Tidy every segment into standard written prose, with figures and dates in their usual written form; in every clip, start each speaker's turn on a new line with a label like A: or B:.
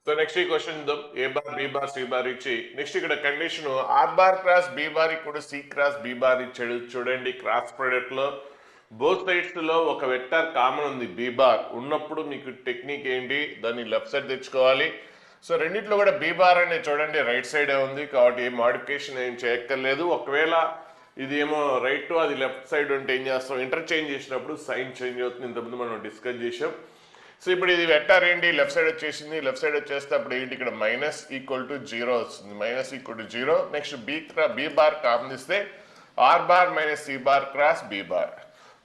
A: So next ఈ question చూద్దాం. A bar B bar C bar ఇచ్చి నెక్స్ట్ ఇక్కడ condition R bar cross B bar కూడా C cross B bar ఇచ్చాడు. చూడండి క్రాస్ ప్రొడక్ట్ లో బోత్ సైడ్స్ లో ఒక వెక్టర్ కామన్ ఉంది బి బార్ ఉన్నప్పుడు మీకు టెక్నిక్ ఏంటి, దాన్ని లెఫ్ట్ సైడ్ తెచ్చుకోవాలి. సో రెండిట్లో కూడా బి బార్ అనేది చూడండి రైట్ సైడే ఉంది కాబట్టి ఏ మాడిఫికేషన్ ఏం చేయక్కర్లేదు. ఒకవేళ ఇది ఏమో రైట్ అది లెఫ్ట్ సైడ్ ఉంటే ఏం చేస్తాం, ఇంటర్చేంజ్ చేసినప్పుడు సైన్ చేంజ్ అవుతుంది. ఇంతకుముందు మనం డిస్కస్ చేసాం. సో ఇప్పుడు ఇది వెక్టర్ ఏంటి, లెఫ్ట్ సైడ్ వచ్చేసింది. లెఫ్ట్ సైడ్ వచ్చేస్తే అప్పుడు ఏంటి, ఇక్కడ మైనస్ ఈక్వల్ టు 0 వస్తుంది. Minus equal to 0. Next B bar common ఇస్తే R bar minus C bar cross B bar.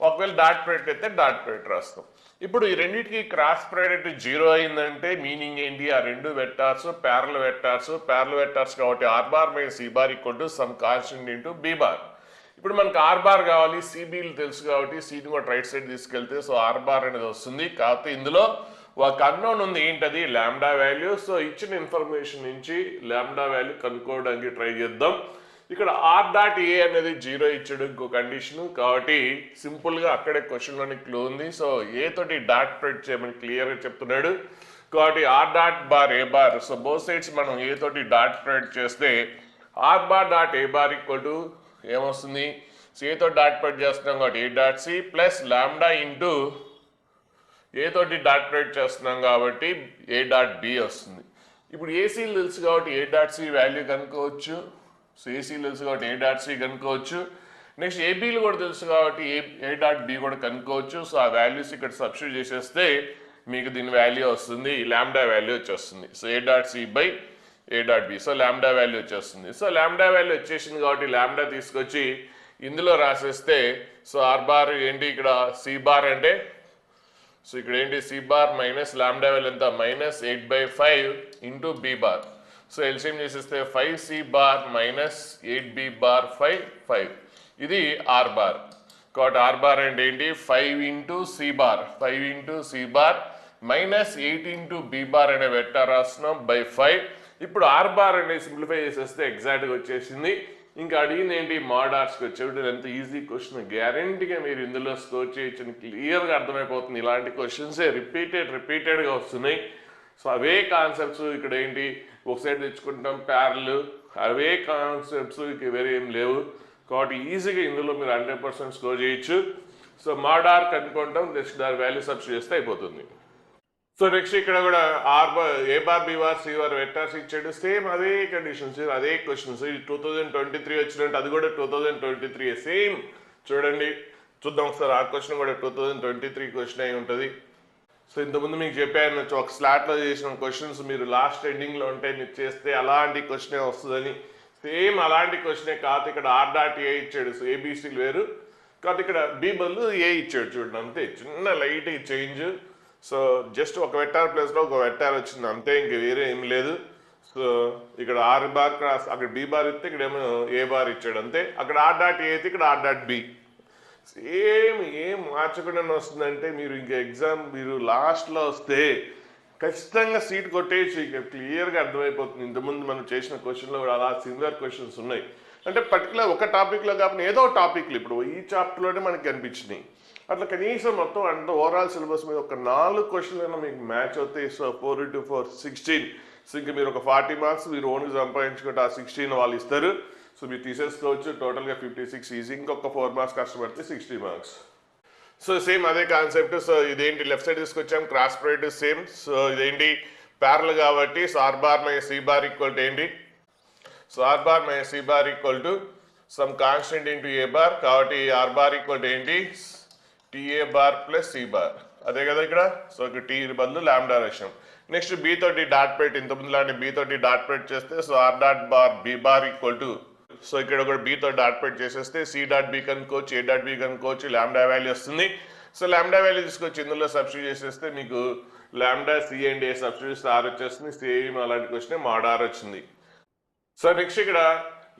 A: ఒకవేళ డాట్ ప్రొడక్ట్ అయితే డాట్ ప్రొడక్ట్ రాస్తాం. ఇప్పుడు ఈ రెండింటికి క్రాస్ ప్రొడక్ట్ 0 అయిందంటే మీనింగ్ ఏంటి, ఆ రెండు వెక్టార్స్ ప్యారలల్ వెక్టార్స్ కాబట్టి R bar minus C bar equal to some constant into B bar. ఇప్పుడు మనకు ఆర్ బార్ కావాలి, సిబిలు తెలుసు కాబట్టి సిని కూడా రైట్ సైడ్ తీసుకెళ్తే సో ఆర్ బార్ అనేది వస్తుంది. కాకపోతే ఇందులో ఒక అన్నోన్ ఉంది, ఏంటది లాంబ్డా వాల్యూ. సో ఇచ్చిన ఇన్ఫర్మేషన్ నుంచి లాంబ్డా వాల్యూ కనుక్కోవడానికి ట్రై చేద్దాం. ఇక్కడ ఆర్ డాట్ ఏ అనేది 0 ఇచ్చాడు ఇంకో కండిషన్ కాబట్టి సింపుల్గా అక్కడే క్వశ్చన్లోని క్లూ ఉంది. సో ఏ తోటి డాట్ ప్రొడక్ట్ చేయమని క్లియర్గా చెప్తున్నాడు కాబట్టి R dot bar A bar. So both sides మనం ఏ తోటి డాట్ ప్రొడక్ట్ చేస్తే R bar dot A bar equal to ఏమొస్తుంది, ఏతో డాట్ ప్రొడక్ట్ చేస్తున్నాం కాబట్టి A dot C plus lambda into A తోటి డాట్ ప్రొడక్ట్ చేస్తున్నాం కాబట్టి ఏ డాట్ బి వస్తుంది. ఇప్పుడు ఏసీలు తెలుసు కాబట్టి ఏ డాట్ సి వాల్యూ కనుక్కోవచ్చు. సో ఏసీలు తెలుసు కాబట్టి ఏ డాట్ సి కనుక్కోవచ్చు. నెక్స్ట్ ఏబీలు కూడా తెలుసు కాబట్టి ఏ డాట్ బి కూడా కనుక్కోవచ్చు. సో ఆ వాల్యూస్ ఇక్కడ సబ్స్టిట్యూట్ చేసేస్తే మీకు దీని వాల్యూ వస్తుంది, లాంబ్డా వాల్యూ వచ్చేస్తుంది. So A dot C by A dot B. So lambda value వచ్చేస్తుంది. సో లాంబ్డా వాల్యూ వచ్చేసింది కాబట్టి లాంబ్డా తీసుకొచ్చి ఇందులో రాసేస్తే సో ఆర్ బార్ ఏంటి, ఇక్కడ సి బార్ అంటే సో ఇక్కడ ఏంటి C bar minus lambda value ఎంత minus 8/5 into B bar. So LCM చేసేస్తే 5c bar minus 8b bar 5 ఇది ఆర్ బార్ కాబట్టి ఆర్ బార్ అంటే ఏంటి 5 into C bar minus 8 into B bar అనే వెక్టర్ రాస్తున్నాం బై 5. ఇప్పుడు ఆర్ బార్ అనేది సింప్లిఫై చేసేస్తే ఎగ్జాక్ట్గా వచ్చేసింది. ఇంకా అడిగింది ఏంటి మాడ్ ఆర్ట్స్కి వచ్చేటప్పుడు ఎంత ఈజీ క్వశ్చన్, గ్యారంటీగా మీరు ఇందులో స్కోర్ చేయొచ్చు, క్లియర్గా అర్థమైపోతుంది. ఇలాంటి క్వశ్చన్సే రిపీటెడ్గా వస్తున్నాయి. సో అవే కాన్సెప్ట్స్ ఇక్కడ ఏంటి ఒక సైడ్ తెచ్చుకుంటాం ప్యారల్, అవే కాన్సెప్ట్స్ ఇక వేరే ఏం లేవు కాబట్టి ఈజీగా ఇందులో మీరు 100% స్కోర్ చేయొచ్చు. సో మాడ్ ఆర్ కనుక్కుంటాం, నెక్స్ట్ దాని వాల్యూ సబ్స్టిట్యూట్ చేస్తే అయిపోతుంది. సో నెక్స్ట్ ఇక్కడ కూడా A bar B bar C bar vectors ఇచ్చాడు, సేమ్ అదే కండిషన్స్ అదే క్వశ్చన్స్. ఇది 2023 వచ్చినట్టు అది కూడా 2023 సేమ్. చూడండి చూద్దాం ఒకసారి ఆ క్వశ్చన్ కూడా 2023 క్వశ్చన్ అయి ఉంటుంది. సో ఇంతకుముందు మీకు చెప్పాను ఒక స్లాట్లో చేసిన క్వశ్చన్స్ మీరు లాస్ట్ ఎండింగ్లో ఉంటే మీరు చేస్తే అలాంటి క్వశ్చనే వస్తుందని. సేమ్ అలాంటి క్వశ్చనే కాదు ఇక్కడ ఆర్ డాట్ ఏ ఇచ్చాడు. సో ఏబీసీలు వేరు కాదు, ఇక్కడ బి బదులు ఏ ఇచ్చాడు. చూడండి అంతే, చిన్న లైట్ చేంజ్. సో జస్ట్ ఒక వెక్టార్ ప్లేస్లో ఒక వెక్టార్ వచ్చింది అంతే, ఇంక వేరే ఏం లేదు. సో ఇక్కడ ఆర్ బార్ క్రాస్ అక్కడ బి బార్ ఇస్తే ఇక్కడ ఏమో ఏ బార్ ఇచ్చాడు అంతే. అక్కడ ఆర్ డాట్ ఏ అయితే ఇక్కడ ఆర్ డాట్ బి. ఏం మార్చకుండా వస్తుందంటే మీరు ఇంకా ఎగ్జామ్ మీరు లాస్ట్లో వస్తే ఖచ్చితంగా సీట్ కొట్టేసి ఇక క్లియర్గా అర్థమైపోతుంది. ఇంతకుముందు మనం చేసిన క్వశ్చన్లో కూడా అలా సిమిలర్ క్వశ్చన్స్ ఉన్నాయి. అంటే పర్టికులర్ ఒక టాపిక్లో కాకుండా ఏదో టాపిక్లు ఇప్పుడు ఈ చాప్టర్లోనే మనకి కనిపించినాయి. అట్లా కనీసం మొత్తం అంత ఓవరాల్ సిలబస్ మీద ఒక 4 క్వశ్చన్లు మీకు మ్యాచ్ అవుతాయి. So 4 into 4 16. సో ఇంకా మీరు ఒక 40 మార్క్స్ మీరు ఓన్గా సంపాదించుకుంటే ఆ 16 వాళ్ళు ఇస్తారు. సో మీరు తీసేసుకోవచ్చు. టోటల్గా 56 ఈజీ. ఇంకొక 4 మార్క్స్ కష్టపడితే 60 మార్క్స్. సో సేమ్ అదే కాన్సెప్ట్. సో ఇదేంటి లెఫ్ట్ సైడ్ తీసుకొచ్చాం క్రాస్ ప్రొడక్ట్ సేమ్. సో ఇదేంటి ప్యారల్ కాబట్టి so R bar minus C bar equal to ఏంటి, so R bar minus C bar equal to some constant into A bar కాబట్టి R bar equal to ఏంటి t A bar plus C bar అదే కదా ఇక్కడ. So ఇక్కడ T బదులు lambda రాశాం. Next B తోటి డాట్ పెట్టి ఇంతకుముందు లాంటి బి తోటి డాట్ పెట్టి చేస్తే so R dot bar B bar equal to so ఇక్కడ కూడా బి తోటి డాట్ పెట్టి చేసేస్తే సి డాట్ బి కనుక్కోవచ్చు, ఏ డాట్ బి కనుక్కోవచ్చు, లాంబ్డా వాల్యూ వస్తుంది. సో లాంబ్డా వాల్యూ తీసుకొచ్చి ఇందులో సబ్స్టిట్యూట్ చేసేస్తే మీకు lambda C and A substitute R వచ్చేస్తుంది. సేమ్ అలాంటి క్వశ్చన్ మాడ్ ఆర్ వచ్చింది. సో నెక్స్ట్ ఇక్కడ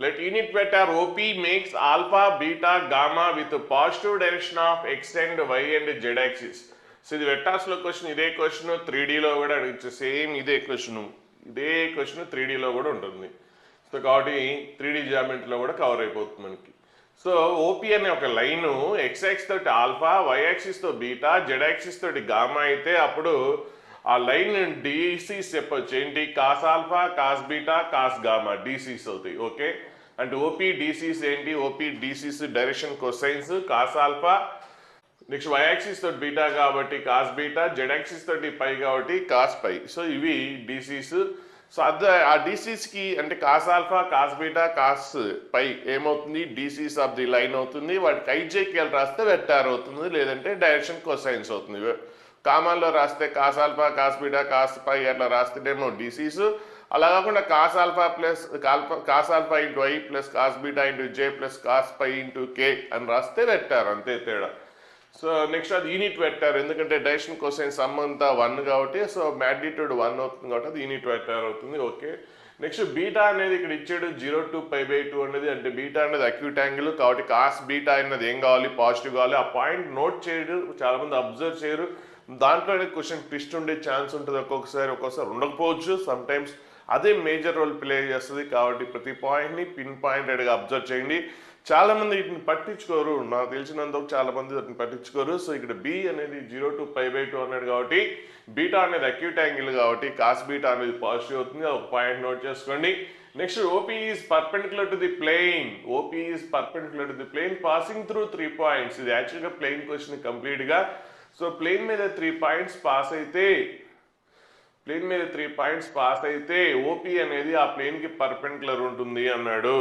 A: let unit vector OP makes alpha, beta, gamma with a positive direction of x and y and z axis. So ఇది వెక్టార్స్లో question. ఇదే question 3Dలో కూడా అడగచ్చు. Same ఇదే question 3Dలో కూడా ఉంటుంది. సో కాబట్టి 3D జామెట్రీలో కూడా కవర్ అయిపోతుంది మనకి. సో ఓపీ అనే ఒక లైను ఎక్స్ యాక్సిస్ తోటి ఆల్ఫా, వై యాక్సిస్ తో బీటా, జెడ్ యాక్సిస్ తోటి గామా అయితే అప్పుడు ఆ లైన్ డీసీస్ చెప్పొచ్చు. ఏంటి? Cos alpha, cos beta, cos gamma DCs అవుతాయి. ఓకే, అంటే ఓపీ డీసీస్ ఏంటి? OP DCs direction cosines cos alpha, next Y axis తోటి బీటా కాబట్టి కాస్ బీటా, జెడ్ యాక్సిస్ తోటి పై కాబట్టి కాస్ పై. సో ఇవి డీసీస్. సో ఆ డీసీస్కి అంటే cos alpha, cos beta, cos పై ఏమవుతుంది? డీసీస్ ఆఫ్ ది లైన్ అవుతుంది. వాటికి ఐజేకేఎల్ రాస్తే వెక్టార్ అవుతుంది, లేదంటే డైరెక్షన్ కొసైన్స్ అవుతుంది. కామాల్లో రాస్తే cos alpha, cos beta, cos pi అట్లా రాస్తేనేమో డీసీస్. అలా కాకుండా cos alpha plus cos alpha into I plus cos beta into J plus cos pi into K అని రాస్తే వెక్టార్, అంతే తేడా. సో నెక్స్ట్ అది యూనిట్ వెక్టార్, ఎందుకంటే డైరెక్షన్ కొసైన్ సమ్ అంతా 1 కాబట్టి, సో మ్యాగ్నిట్యూడ్ 1 అవుతుంది కాబట్టి అది యూనిట్ వెక్టార్ అవుతుంది. ఓకే, నెక్స్ట్ బీటా అనేది ఇక్కడ ఇచ్చాడు 0 to π/2 అనేది, అంటే బీటా అనేది అక్యూట్ యాంగిల్ కాబట్టి కాస్ బీటా అనేది ఏం కావాలి? పాజిటివ్ కావాలి. ఆ పాయింట్ నోట్ చేయడు, చాలా మంది అబ్జర్వ్ చేయరు. దాంట్లో క్వశ్చన్ ట్విస్ట్ ఉండే ఛాన్స్ ఉంటుంది, ఒక్కొక్కసారి ఉండకపోవచ్చు. సమ్ టైమ్స్ అదే మేజర్ రోల్ ప్లే చేస్తుంది. కాబట్టి ప్రతి పాయింట్ని పిన్ పాయింటెడ్గా అబ్జర్వ్ చేయండి. చాలా మంది వీటిని పట్టించుకోరు, నాకు తెలిసినందుకు చాలా మంది వీటిని పట్టించుకోరు. సో ఇక్కడ బి అనేది 0 to π/2 అన్నాడు కాబట్టి బీటా అనేది అక్యూట్ యాంగిల్ కాబట్టి కాస్ బీటా అనేది పాజిటివ్ అవుతుంది. ఒక పాయింట్ నోట్ చేసుకోండి. Next OP is perpendicular to the plane. OP is perpendicular to the plane passing through 3 points. ఇది యాక్చువల్గా ప్లేన్ క్వశ్చన్ కంప్లీట్గా. సో ప్లేన్ మీద 3 పాయింట్స్ పాస్ అయితే ఓపీ అనేది ఆ ప్లేన్కి పర్పెండిక్యులర్ ఉంటుంది అన్నాడు.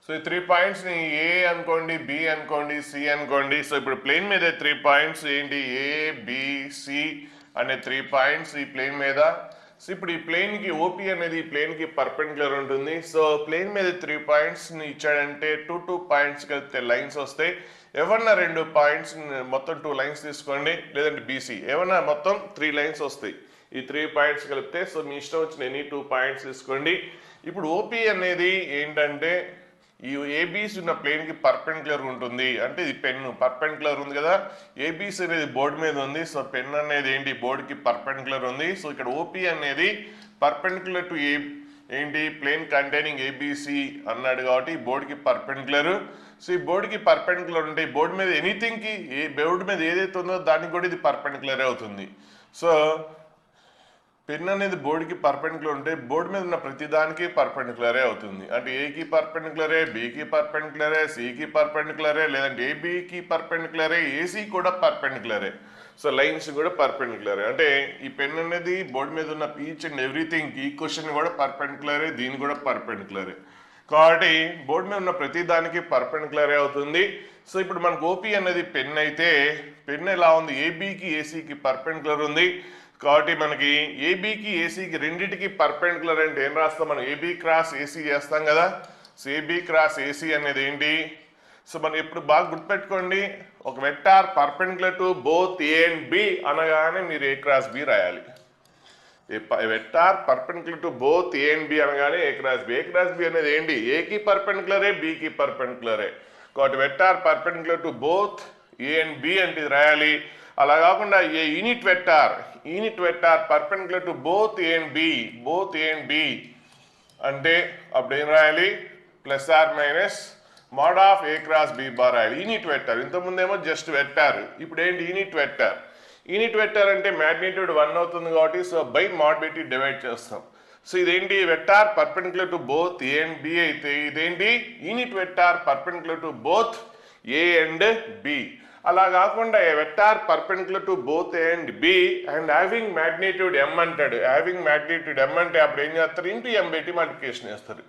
A: సో ఈ 3 పాయింట్స్ని ఏ అనుకోండి, బి అనుకోండి, సి అనుకోండి. సో ఇప్పుడు ప్లేన్ మీద 3 పాయింట్స్ ఏంటి? ఏ, బి, సి అనే 3 పాయింట్స్ ఈ ప్లేన్ మీద. సో ఇప్పుడు ఈ ప్లేన్కి ఓపీ అనేది ఈ ప్లేన్కి పర్పెండిక్యులర్ ఉంటుంది. సో ప్లేన్ మీద 3 పాయింట్స్ని ఇచ్చాడంటే 2 పాయింట్స్ కలిపితే లైన్స్ వస్తాయి. ఏమన్నా 2 పాయింట్స్ మొత్తం 2 లైన్స్ తీసుకోండి, లేదంటే బీసీ ఏమన్నా మొత్తం 3 లైన్స్ వస్తాయి ఈ 3 పాయింట్స్ కలిపితే. సో మీ ఇష్టం వచ్చిన ఎనీ 2 పాయింట్స్ తీసుకోండి. ఇప్పుడు ఓపీ అనేది ఏంటంటే ఈ ఏబీసీ ఉన్న ప్లేన్కి పర్పెండిక్యులర్ ఉంటుంది. అంటే ఇది పెన్ పర్పెండిక్యులర్ ఉంది కదా, ఏబీసీ అనేది బోర్డు మీద ఉంది. సో పెన్ అనేది ఏంటి? బోర్డుకి పర్పెండిక్యులర్ ఉంది. సో ఇక్కడ ఓపీ అనేది పర్పెండిక్యులర్ టు ఏంటి? ప్లేన్ కంటైనింగ్ ఏబీసీ అన్నాడు కాబట్టి బోర్డుకి పర్పెండిక్యులర్. సో ఈ బోర్డుకి పర్పెండిక్యులర్ ఉంటే బోర్డు మీద ఎనీథింగ్కి బోర్డు మీద ఏదైతే ఉందో దానికి కూడా ఇది పర్పెండిక్యులర్ అవుతుంది. సో పెన్ అనేది బోర్డుకి పర్పెండిక్యులర్ ఉంటే బోర్డు మీద ఉన్న ప్రతి దానికి పర్పెండిక్యులరే అవుతుంది. అంటే ఏకి పర్పెండిక్యులరే, బికి పర్పెండిక్యులరే, సికి పర్పెండిక్యులరే, లేదంటే ఏబికి పర్పెండిక్యులరే, ఏసీ కూడా పర్పెండిక్యులరే. సో లైన్స్ కూడా పర్పెండిక్యులరే. అంటే ఈ పెన్ అనేది బోర్డు మీద ఉన్న ఈచ్ అండ్ ఎవ్రీథింగ్, ఈ క్వశ్చన్ కూడా పర్పెండిక్యులరే, దీని కూడా పర్పెండిక్యులరే. కాబట్టి బోర్డు మీద ఉన్న ప్రతి దానికి పర్పెండిక్యులరే అవుతుంది. సో ఇప్పుడు మనకు ఓపీ అనేది పెన్ అయితే పెన్ ఎలా ఉంది? ఏబికి ఏసీకి పర్పెండిక్యులర్ ఉంది కాబట్టి మనకి ఏబీకి ఏసీకి రెండింటికి పర్పెండిక్యులర్ అంటే ఏం రాస్తాం? మనం ఏబీ క్రాస్ ఏసీ చేస్తాం కదా. సో ఏబీ క్రాస్ ఏసీ అనేది ఏంటి? సో మనం ఇప్పుడు బాగా గుర్తుపెట్టుకోండి, ఒక vector perpendicular to both A and B అనగానే మీరు ఏ క్రాస్ బి రాయాలి. Vector perpendicular to both A and B అనగానే A cross B. A cross B అనేది ఏంటి? ఏకి పర్పెండిక్యులరే, బికి పర్పెండిక్యులరే. కాబట్టి vector perpendicular to both A and B అంటే రాయాలి. అలా కాకుండా A unit vector perpendicular to both A and B అంటే అప్పుడు ఏం రాయాలి? Plus or minus mod of A cross B bar రాయాలి. యూనిట్ వెక్టార్, ఇంతకుముందేమో జస్ట్ వెక్టార్, ఇప్పుడు ఏంటి? యూనిట్ వెక్టార్ అంటే మ్యాగ్నిట్యూడ్ 1 అవుతుంది కాబట్టి సో బై మోడ్ పెట్టి డివైడ్ చేస్తాం. సో ఇదేంటి? Vector perpendicular to both A and B అయితే ఇదేంటి? Unit vector perpendicular to both A and B. అలా కాకుండా A vector perpendicular to both A and B and having magnitude M అంటాడు. Having magnitude M అంటే అప్పుడు ఏం చేస్తారు? ఇంటూ ఎం పెట్టి మల్టిప్లికేషన్ చేస్తారు.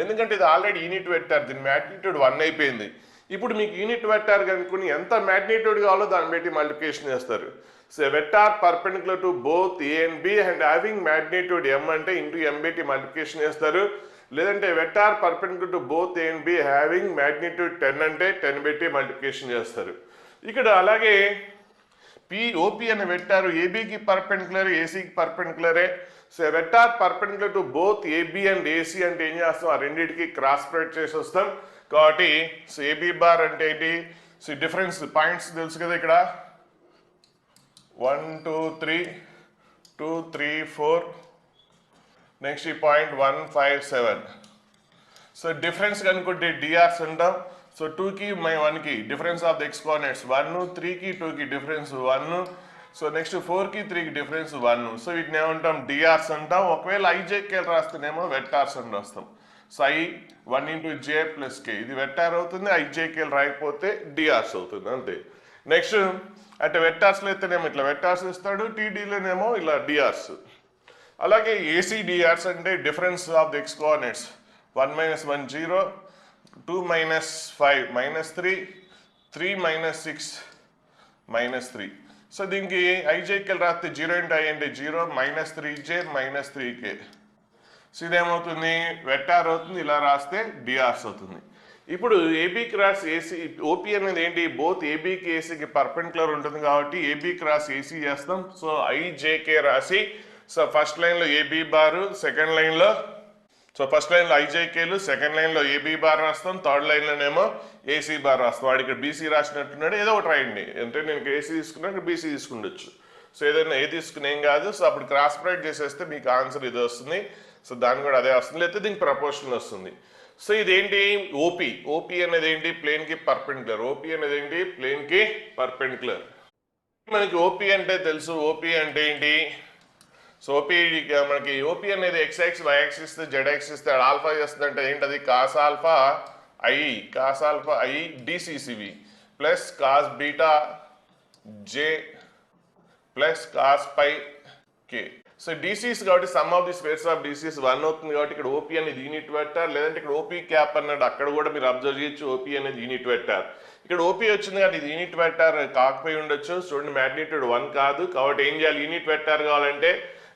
A: ఎందుకంటే ఇది ఆల్రెడీ యూనిట్ వెక్టార్, దీని మ్యాగ్నిట్యూడ్ 1 అయిపోయింది. ఇప్పుడు మీకు యూనిట్ వెక్టార్ కనుక్కుని ఎంత మ్యాగ్నిట్యూడ్ కావాలో దాన్ని బట్టి మల్టిప్లికేషన్ చేస్తారు. So vector perpendicular to both A and B and having magnitude M అంటే ఇంటూ ఎం పెట్టి మల్టిప్లికేషన్ చేస్తారు. లేదంటే vector perpendicular to both A and B having magnitude 10 అంటే 10 పెట్టి మల్టిప్లికేషన్ చేస్తారు. ఇక్కడ అలాగే ఓపీ అనే వెక్టార్ ఏబీకి పర్పెండిక్యులర్, ఏసీకి పర్పెండిక్యులరే. So vector perpendicular to both AB and AC అంటే ఏం చేస్తాం? ఆ రెండింటికి క్రాస్ ప్రొడక్ట్ చేసి వస్తాం. కాబట్టి సో ఏబీ బార్ అంటే ఏంటి? సో డిఫరెన్స్ పాయింట్స్ తెలుసు కదా, ఇక్కడ 1 2 3 2 3 4 నెక్స్ట్ ఈ పాయింట్ 1 5 7. సో డిఫరెన్స్ కనుక్కుంటే డిఆర్స్ అంటాం. సో 2కి 1కి difference of the X coordinates 1, 3కి 2కి డిఫరెన్స్ 1, సో నెక్స్ట్ 4కి 3కి డిఫరెన్స్ 1. సో వీటిని ఏమంటాం డిఆర్స్ అంటాం. ఒకవేళ ఐజేకేలు రాస్తేనేమో వెక్టార్స్ అని రాస్తాం. సో I 1 × J + K ఇది వెక్టార్ అవుతుంది. ఐజేకేలు రాయకపోతే డిఆర్స్ అవుతుంది అంతే. నెక్స్ట్ అంటే వెక్టార్స్లో అయితేనేమో ఇట్లా వెక్టార్స్ ఇస్తాడు, టీడీలోనేమో ఇలా డిఆర్స్. అలాగే ఏసీ డిఆర్స్ అంటే difference of the X coordinates 1 - 1 0, 2 - 5 -3, 3 - 6 -3. So దీనికి ఐజేకేలు రాస్తే 0 × I అంటే 0 -3J -3K. సో ఇదేమవుతుంది వెక్టార్ అవుతుంది. ఇలా రాస్తే డిఆర్స్ అవుతుంది. ఇప్పుడు ఏబీ క్రాస్ ఏసీ ఓపీ అనేది ఏంటి, బోత్ ఏబీకి ఏసీకి పర్పెండిక్యులర్ ఉంటుంది కాబట్టి ఏబీ క్రాస్ ఏసీ చేస్తాం. సో ఐజేకే రాసి సో ఫస్ట్ లైన్లో ఏబీ బారు, సెకండ్ లైన్లో ఫస్ట్ లైన్లో ఐజేకేలు, సెకండ్ లైన్లో ఏబీ బార్ రాస్తాం, థర్డ్ లైన్లోనేమో ఏసీ బార్ రాస్తాం. వాడు ఇక్కడ బీసీ రాసినట్టున్నాడు, ఏదో ఒకటి రాయండి. అంటే నేను ఇక్కడ ఏసీ తీసుకున్నా, ఇక్కడ బీసీ తీసుకుండొచ్చు. సో ఏదైనా ఏ తీసుకుని ఏం కాదు. సో అప్పుడు క్రాస్ ప్రొడక్ట్ చేసేస్తే మీకు ఆన్సర్ ఇది వస్తుంది. సో దాని కూడా అదే వస్తుంది, లేకపోతే దీనికి ప్రపోర్షనల్ వస్తుంది. సో ఇదేంటి ఓపీ. ఓపీ అనేది ఏంటి, ప్లేన్కి పర్పెండిక్యులర్. ఓపీ అనేది ఏంటి, ప్లేన్కి పర్పెండిక్యులర్. మనకి ఓపీ అంటే తెలుసు. ఓపీ అంటే ఏంటి, సో ఓపీ మనకి ఓపీ అనేది X axis, Y axis, Z axis ఇస్తే ఆల్ఫా చేస్తుంది అంటే ఏంటది కాస్ ఆల్ఫా ఐ డిసిసివి plus cos beta J plus cos pi K. So DCs కాబట్టి sum of the squares of DCs 1 అవుతుంది కాబట్టి ఇక్కడ ఓపీ అనేది యూనిట్ వెక్టార్. లేదంటే ఇక్కడ ఓపీ క్యాప్ అన్నాడు, అక్కడ కూడా మీరు అబ్జర్వ్ చేయొచ్చు. ఓపీ అనేది యూనిట్ వెక్టార్. ఇక్కడ ఓపీ వచ్చింది కానీ ఇది యూనిట్ వెక్టార్ కాకపోయి ఉండొచ్చు. చూడండి మ్యాగ్నిట్యూడ్ 1 కాదు కాబట్టి ఏం చేయాలి, యూనిట్ వెక్టార్ కావాలంటే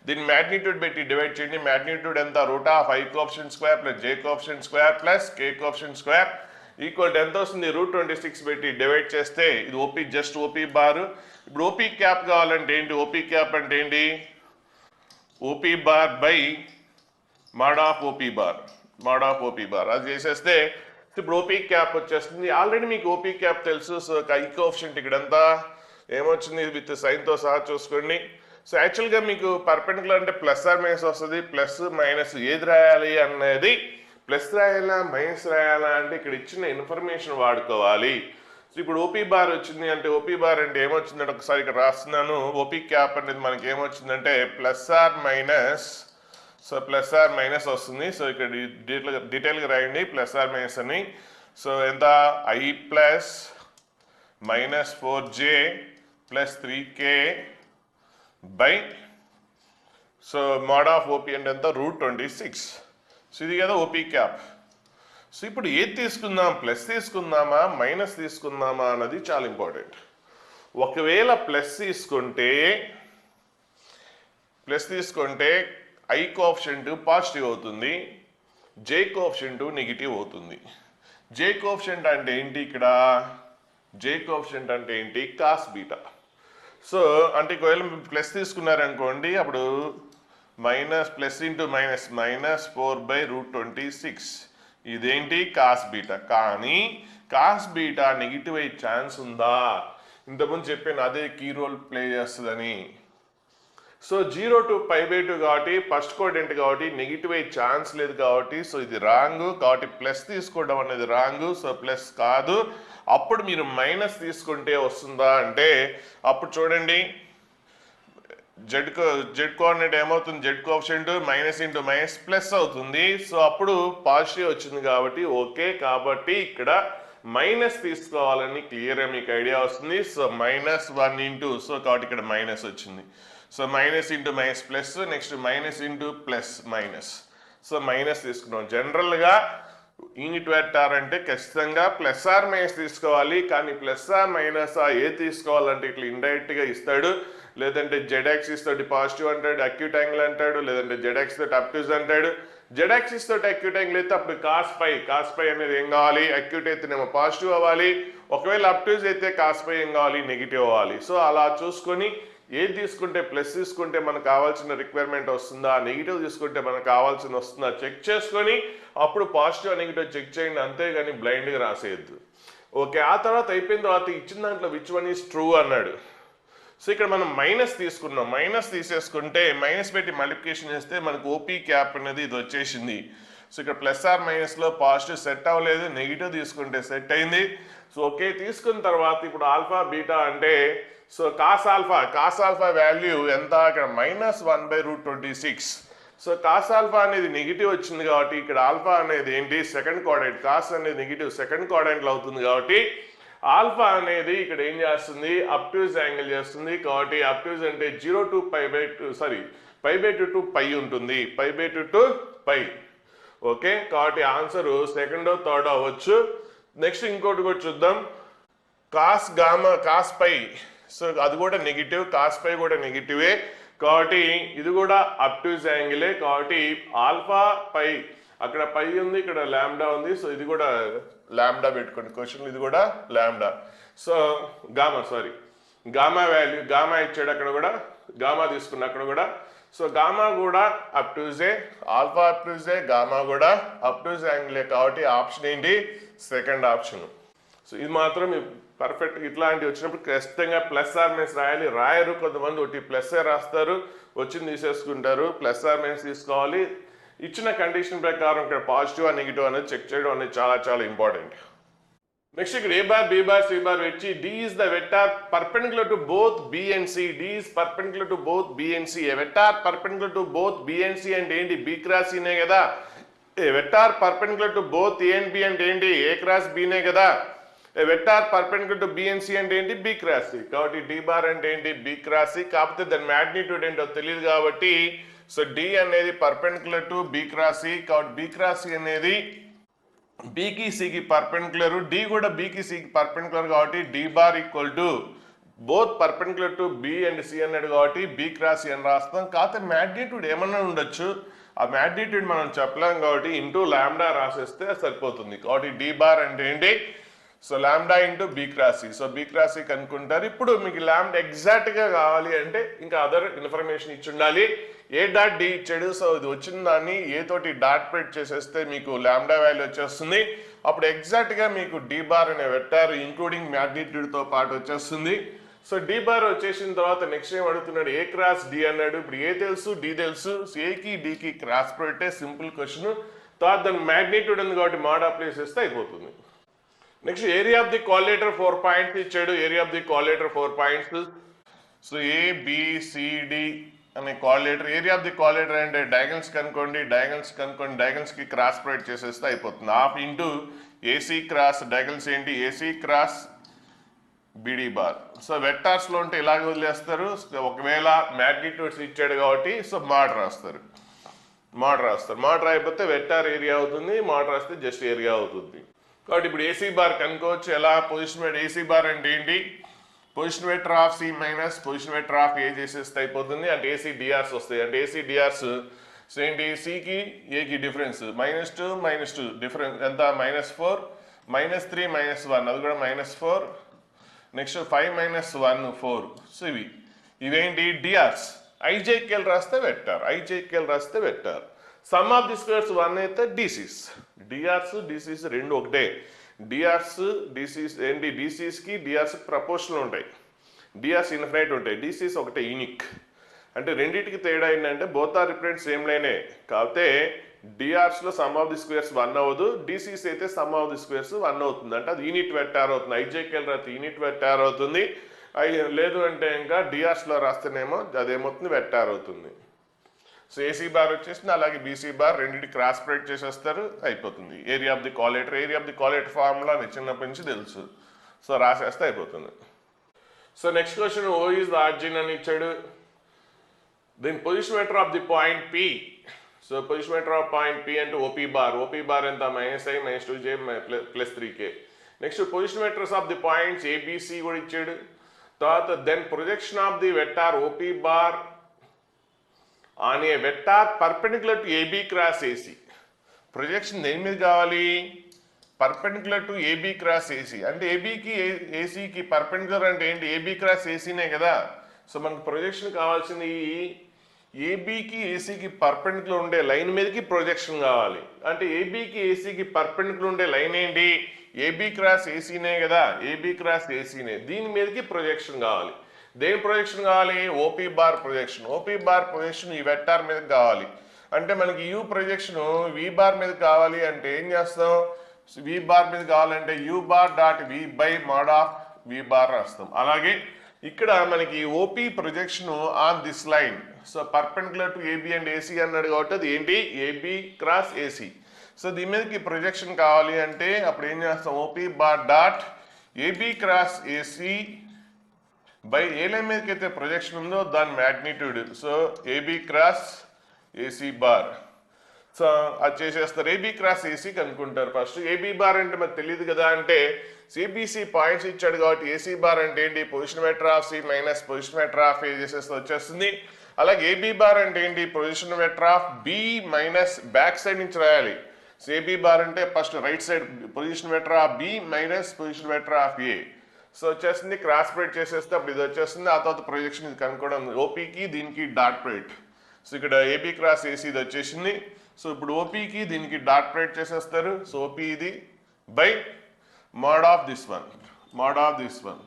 A: దీన్ని మ్యాగ్నిట్యూడ్ పెట్టి డివైడ్ చేయండి. మ్యాగ్నిట్యూడ్ ఎంత, √I coefficient square plus J coefficient square plus K coefficient square equal ఎంత వస్తుంది, √26 పెట్టి డివైడ్ చేస్తే ఇది ఓపీ, జస్ట్ ఓపీ బారు. ఇప్పుడు ఓపీ క్యాప్ కావాలంటే ఏంటి, ఓపీ క్యాప్ అంటే ఏంటి, OP bar by mod of OP bar అది చేసేస్తే ఇప్పుడు ఓపీ క్యాప్ వచ్చేస్తుంది. ఆల్రెడీ మీకు ఓపీ క్యాప్ తెలుసు. సో I కోఎఫిషియంట్ ఇక్కడంతా ఏమొచ్చింది విత్ సైన్తో సహా చూసుకోండి. సో యాక్చువల్గా మీకు పర్పెండిక్యులర్ అంటే ప్లస్ ఆర్ మైనస్ వస్తుంది. ప్లస్ మైనస్ ఏది రాయాలి అనేది, ప్లస్ రాయాలా మైనస్ రాయాలా అంటే ఇక్కడ ఇచ్చిన ఇన్ఫర్మేషన్ వాడుకోవాలి. సో ఇప్పుడు ఓపీ బార్ వచ్చింది అంటే ఓపీ బార్ అంటే ఏమొచ్చిందంటే ఒకసారి ఇక్కడ రాస్తున్నాను. ఓపీ క్యాప్ అనేది మనకి ఏమొచ్చిందంటే plus or minus, so plus or minus వస్తుంది. సో ఇక్కడ డీటెయిల్గా రాయండి ప్లస్ ఆర్ మైనస్ అని. సో ఎంత I plus -4J plus 3K by so mod of OP అంటే ఎంత √26. సో ఇది కదా ఓపీ క్యాప్. సో ఇప్పుడు ఏది తీసుకుందాం, ప్లస్ తీసుకుందామా మైనస్ తీసుకుందామా అన్నది చాలా ఇంపార్టెంట్. ఒకవేళ ప్లస్ తీసుకుంటే I కోఎఫిషియంట్ పాజిటివ్ అవుతుంది, J కోఎఫిషియంట్ నెగిటివ్ అవుతుంది. J కోఎఫిషియంట్ అంటే ఏంటి, ఇక్కడ J కోఎఫిషియంట్ అంటే ఏంటి, కాస్ బీటా. సో అంటే ఒకవేళ ప్లస్ తీసుకున్నారనుకోండి అప్పుడు ప్లస్ ఇంటూ మైనస్ -4/√26 ఇదేంటి కాస్ బీటా. కానీ కాస్ బీటా నెగిటివ్ అయ్యే ఛాన్స్ ఉందా, ఇంతకుముందు చెప్పాను అదే కీ రోల్ ప్లే చేస్తుందని. సో 0 to π/2 కాబట్టి ఫస్ట్ కోడెంట్ కాబట్టి నెగిటివ్ అయ్యే ఛాన్స్ లేదు కాబట్టి సో ఇది రాంగ్. కాబట్టి ప్లస్ తీసుకోవడం అనేది రాంగ్. సో ప్లస్ కాదు. అప్పుడు మీరు మైనస్ తీసుకుంటే వస్తుందా అంటే అప్పుడు చూడండి జెడ్ కోఆర్డినేట్ ఏమవుతుంది, Z coefficient minus into minus plus అవుతుంది. సో అప్పుడు పాజిటివ్ వచ్చింది కాబట్టి ఓకే. కాబట్టి ఇక్కడ మైనస్ తీసుకోవాలని క్లియర్గా మీకు ఐడియా వస్తుంది. సో -1 ఇంటూ, సో కాబట్టి ఇక్కడ మైనస్ వచ్చింది. So minus into minus plus, next minus into plus minus. So minus తీసుకున్నాం. జనరల్గా యూనిట్ వెక్టార్ అంటే ఖచ్చితంగా ప్లస్ ఆర్ మైనస్ తీసుకోవాలి. కానీ ప్లస్ ఆర్ మైనస్ ఏ తీసుకోవాలంటే ఇట్లా ఇండైరెక్ట్గా ఇస్తాడు. లేదంటే జెడ్ యాక్సిస్ తోటి పాజిటివ్ అంటాడు, అక్యూట్ యాంగిల్ అంటాడు. లేదంటే జెడ్ యాక్సిస్ తోటి అప్ట్యూజ్ అంటాడు. జెడ్ యాక్సిస్ తోటి అక్యూట్ యాంగిల్ అయితే అప్పుడు కాస్ పై అనేది ఏం కావాలి, అక్యూట్ అయితేనేమో పాజిటివ్ అవ్వాలి. ఒకవేళ అప్ట్యూజ్ అయితే కాస్ పై ఏం కావాలి, నెగిటివ్ అవ్వాలి. సో అలా చూసుకొని ఏది తీసుకుంటే ప్లస్ తీసుకుంటే మనకు కావాల్సిన రిక్వైర్మెంట్ వస్తుందా, నెగిటివ్ తీసుకుంటే మనకు కావాల్సిన వస్తుందా చెక్ చేసుకొని అప్పుడు పాజిటివ్ నెగిటివ్ చెక్ చేయండి. అంతేగాని బ్లైండ్గా రాసేయద్దు. ఓకే. ఆ తర్వాత అయిపోయిన తర్వాత ఇచ్చిన దాంట్లో విచ్ వన్ ఈజ్ ట్రూ అన్నాడు. సో ఇక్కడ మనం మైనస్ తీసుకున్నాం. మైనస్ తీసేసుకుంటే మైనస్ పెట్టి మల్టిప్లికేషన్ చేస్తే మనకు ఓపీ క్యాప్ అనేది ఇది వచ్చేసింది. సో ఇక్కడ ప్లస్ ఆర్ మైనస్లో పాజిటివ్ సెట్ అవ్వలేదు, నెగిటివ్ తీసుకుంటే సెట్ అయింది. So okay. తీసుకున్న తర్వాత ఇప్పుడు ఆల్ఫా బీటా అంటే సో కాస్ ఆల్ఫా వాల్యూ ఎంత, ఇక్కడ -1/√26. సో కాస్ ఆల్ఫా అనేది నెగిటివ్ వచ్చింది కాబట్టి ఇక్కడ ఆల్ఫా అనేది ఏంటి, సెకండ్ క్వాడ్రంట్. కాస్ అనేది నెగిటివ్ సెకండ్ క్వాడ్రంట్లో అవుతుంది కాబట్టి ఆల్ఫా అనేది ఇక్కడ ఏం చేస్తుంది, అబ్ట్యూజ్ యాంగిల్ చేస్తుంది. కాబట్టి అబ్ట్యూజ్ అంటే 0 to π/2 π/2 to π ఉంటుంది, π/2 to π. ఓకే, కాబట్టి ఆన్సర్ సెకండ్ థర్డ్ అవ్వచ్చు. నెక్స్ట్ ఇంకోటి కూడా చూద్దాం, కాస్ పై. సో అది కూడా నెగిటివ్, కాస్ పై కూడా నెగిటివే కాబట్టి ఇది కూడా అబ్ట్యూజ్ యాంగిలే. కాబట్టి ఆల్ఫా పై, అక్కడ పై ఉంది, ఇక్కడ లాంబ్డా ఉంది. సో ఇది కూడా లాంబ్డా పెట్టుకోండి క్వశ్చన్, ఇది కూడా lambda. So gamma value, gamma ఇచ్చాడు అక్కడ కూడా, గామా తీసుకున్న అక్కడ కూడా. సో గామా కూడా అబ్ట్యూజే, ఆల్ఫా అబ్ట్యూజే, గామా కూడా అబ్ట్యూజ్ యాంగిలే. కాబట్టి ఆప్షన్ ఏంటి, సెకండ్ ఆప్షన్. సో ఇది మాత్రం పర్ఫెక్ట్. ఇట్లాంటివి వచ్చినప్పుడు ఖచ్చితంగా ప్లస్ ఆర్ మైనస్ రాయాలి. రాయరు కొంతమంది, ఒకటి ప్లస్ఏ రాస్తారు, వచ్చింది తీసేసుకుంటారు. ప్లస్ ఆర్ మైనస్ తీసుకోవాలి. ఇచ్చిన కండిషన్ ప్రకారం ఇక్కడ పాజిటివ్ నెగిటివ్ అనేది చెక్ చేయడం అనేది చాలా చాలా ఇంపార్టెంట్. నెక్స్ట్ ఇక్కడ A bar, B bar, C bar వచ్చి D is the vector perpendicular to both B and C. D is perpendicular to both B and C. A vector perpendicular to both B and C అంటే ఏంటి, B cross C నే కదా. A vector perpendicular to both A and B అంటే ఏంటి, A cross B నే కదా. A vector perpendicular to B and C అంటే ఏంటి, B క్రాస్ C. కాబట్టి D బార్ అంటే ఏంటి, B క్రాస్ C. కాకపోతే దాని మ్యాగ్నిట్యూడ్ ఏంటో తెలియదు కాబట్టి సో D అనేది perpendicular to B cross C. కాబట్టి B క్రాస్ C అనేది బీకి సికి పర్పెండిక్యులర్, డి కూడా బీకి సికి పర్పెండిక్యులర్ కాబట్టి D bar equal to both perpendicular to B and C అన్నాడు కాబట్టి బి క్రాస్ సి అని రాస్తాం. కాకపోతే మ్యాగ్నిట్యూడ్ ఏమన్నా ఉండొచ్చు, ఆ మ్యాగ్నిట్యూడ్ మనం చెప్పలేం కాబట్టి ఇంటూ లాంబ్డా రాసేస్తే సరిపోతుంది. కాబట్టి డి బార్ అంటే ఏంటి, so lambda into B cross C. So B cross C కనుక్కుంటారు. ఇప్పుడు మీకు లాంబ్డా ఎగ్జాక్ట్గా కావాలి అంటే ఇంకా అదర్ ఇన్ఫర్మేషన్ ఇచ్చి ఉండాలి. ఏ డాట్ డి ఇచ్చాడు, సో ఇది వచ్చిన దాన్ని ఏ తోటి డాట్ పెట్ చేసేస్తే మీకు లాంబ్డా వాల్యూ వచ్చేస్తుంది. అప్పుడు ఎగ్జాక్ట్గా మీకు డి బార్ అనే వెక్టర్ ఇంక్లూడింగ్ మ్యాగ్నిట్యూడ్తో పాటు వచ్చేస్తుంది. సో డి బార్ వచ్చేసిన తర్వాత నెక్స్ట్ ఏం అడుగుతున్నాడు, ఏ క్రాస్ డి అన్నాడు. ఇప్పుడు ఏ తెలుసు, డి తెలుసు. ఏకి డికి క్రాస్ పెట్టే సింపుల్ క్వశ్చన్. తర్వాత దాని మ్యాగ్నిట్యూడ్ ఉంది కాబట్టి మోడ్ అప్లై చేస్తే అయిపోతుంది. Next area of the quadrilateral 4 points ఇచ్చాడు. Area of the quadrilateral 4 points. So ABCD అనే quadrilateral. Area of the quadrilateral అంటే డయాగనల్స్ కనుక్కోండి, డయాగనల్స్ కి క్రాస్ ప్రొడక్ట్ చేసేస్తే అయిపోతుంది. Half into AC cross diagonals ఏంటి, AC cross BD bar. So vectors లో ఉంటే ఇలాగ వదిలేస్తారు. ఒకవేళ మ్యాగ్నిట్యూడ్స్ ఇచ్చాడు కాబట్టి సో మోడ్ రాస్తారు. మోడ్ రాయిపోతే వెక్టార్ ఏరియా అవుతుంది, మోడ్ రాస్తే జస్ట్ ఏరియా అవుతుంది. కాబట్టి ఇప్పుడు ఏసీ బార్ కనుక్కోవచ్చు. ఎలా, పొజిషన్ ఏసీ బార్ అంటే ఏంటి, position vector of C minus position vector of A చేసేస్తే అయిపోతుంది. అంటే ఏసీ డిఆర్స్ వస్తాయి. అంటే ఏసీ డిఆర్స్ ఏంటి, సికి ఏకి డిఫరెన్స్ -2 డిఫరెన్స్ ఎంత, -4 -3 -1 అది కూడా -4. నెక్స్ట్ 5 - 1 4. సో ఇవేంటి డిఆర్స్. ఐజేకేల్ రాస్తే vector, some of the squares 1 అయితే డిసిస్. డిఆర్స్ డిసిస్ రెండు ఒకటే. డిఆర్స్ డిసిస్ ఏంటి, డిసిస్కి డిఆర్స్ ప్రపోర్షనల్ ఉంటాయి, డిఆర్స్ ఇన్ఫినైట్ ఉంటాయి, డిసిస్ ఒకటే యూనిక్. అంటే రెండింటికి తేడా ఏంటంటే బోత్ ఆర్ రిప్రజెంట్ సేమ్ లైనే. కాకపోతే డిఆర్స్లో సమ్ ఆఫ్ ది స్క్వేర్స్ 1 అవ్వదు, డిసిస్ అయితే సమ్ ఆఫ్ ది స్క్వేర్స్ 1 అవుతుంది. అంటే అది యూనిట్ వెక్టార్ అవుతుంది. ఐజేకేల్ రాస్తే యూనిట్ వెక్టార్ అవుతుంది. లేదు అంటే ఇంకా డిఆర్స్లో రాస్తేనేమో అదేమవుతుంది, వెక్టార్ అవుతుంది. సో ఏసీ బార్ వచ్చేసింది. అలాగే బీసీ బార్ రెండింటి క్రాస్ ప్రొడక్ట్ చేసేస్తారు, అయిపోతుంది. Area of the quadrilateral formula చిన్నప్పటి నుంచి తెలుసు. సో రాసేస్తే అయిపోతుంది. So next question, O is the origin అని ఇచ్చాడు. దీని position vector of the point P. So position vector of point P అంటే ఓపీ బార్ ఎంత, -i -2j +3k. Next position vectors of the points ABC కూడా ఇచ్చాడు. తర్వాత then projection of the vector OP bar on a vector perpendicular to AB cross AC. Projection దేని మీద కావాలి, perpendicular to AB cross AC. అంటే ఏబీకి ఏసీకి perpendicular అంటే ఏంటి, ఏబీ క్రాస్ ఏసీనే కదా. సో మనకు ప్రొజెక్షన్ కావాల్సింది ఏబీకి ఏసీకి పర్పెండిక్యులర్ ఉండే లైన్ మీదకి ప్రొజెక్షన్ కావాలి. అంటే ఏబీకి ఏసీకి పర్పెండిక్యులర్ ఉండే లైన్ ఏంటి, ఏబీ క్రాస్ ఏసీనే కదా, ఏబీ క్రాస్ ఏసీనే. దీని మీదకి ప్రొజెక్షన్ కావాలి. దేని ప్రొజెక్షన్ కావాలి, ఓపీ బార్ ప్రొజెక్షన్ ఈ వెక్టార్ మీద కావాలి. అంటే మనకి యూ ప్రొజెక్షన్ వి బార్ మీద కావాలి. అంటే ఏం చేస్తాం, వి బార్ మీద కావాలంటే U bar dot V by mod of V bar రాస్తాం. అలాగే ఇక్కడ మనకి OP projection on this line. So perpendicular to AB and AC అన్నాడు కాబట్టి అది ఏంటి, ఏబి క్రాస్ ఏసీ. సో దీని మీదకి ప్రొజెక్షన్ కావాలి అంటే అప్పుడు ఏం చేస్తాం, OP bar dot AB cross AC by A line మీదకి అయితే ప్రొజెక్షన్ ఉందో దాని magnitude. So AB cross AC bar. So అది చేసేస్తారు. ఏబి క్రాస్ ఏసీ కనుక్కుంటారు ఫస్ట్. ఏబి బార్ అంటే మనకు తెలియదు కదా, అంటే సిబిసి పాయింట్స్ ఇచ్చాడు కాబట్టి ఏసీ బార్ అంటే ఏంటి, position vector of C minus position vector of A చేసేస్తే వచ్చేస్తుంది. అలాగే ఏబి బార్ అంటే ఏంటి, position vector of B minus back side నుంచి రాయాలి. సో ఏబి బార్ అంటే first right side position vector of B minus position vector of A. So వచ్చేస్తుంది, cross product చేసేస్తే అప్పుడు ఇది వచ్చేస్తుంది. ఆ తర్వాత ప్రొజెక్షన్ ఇది కనుక్కోవడం, ఓపీకి దీనికి డాట్ ప్రొడక్ట్. సో ఇక్కడ ఏబి క్రాస్ ఏసీ ఇది వచ్చేసింది. సో ఇప్పుడు ఓపీకి దీనికి డాట్ ప్రొడక్ట్ చేసేస్తారు. సో ఓపీ ఇది by mod of this one, mod of this one.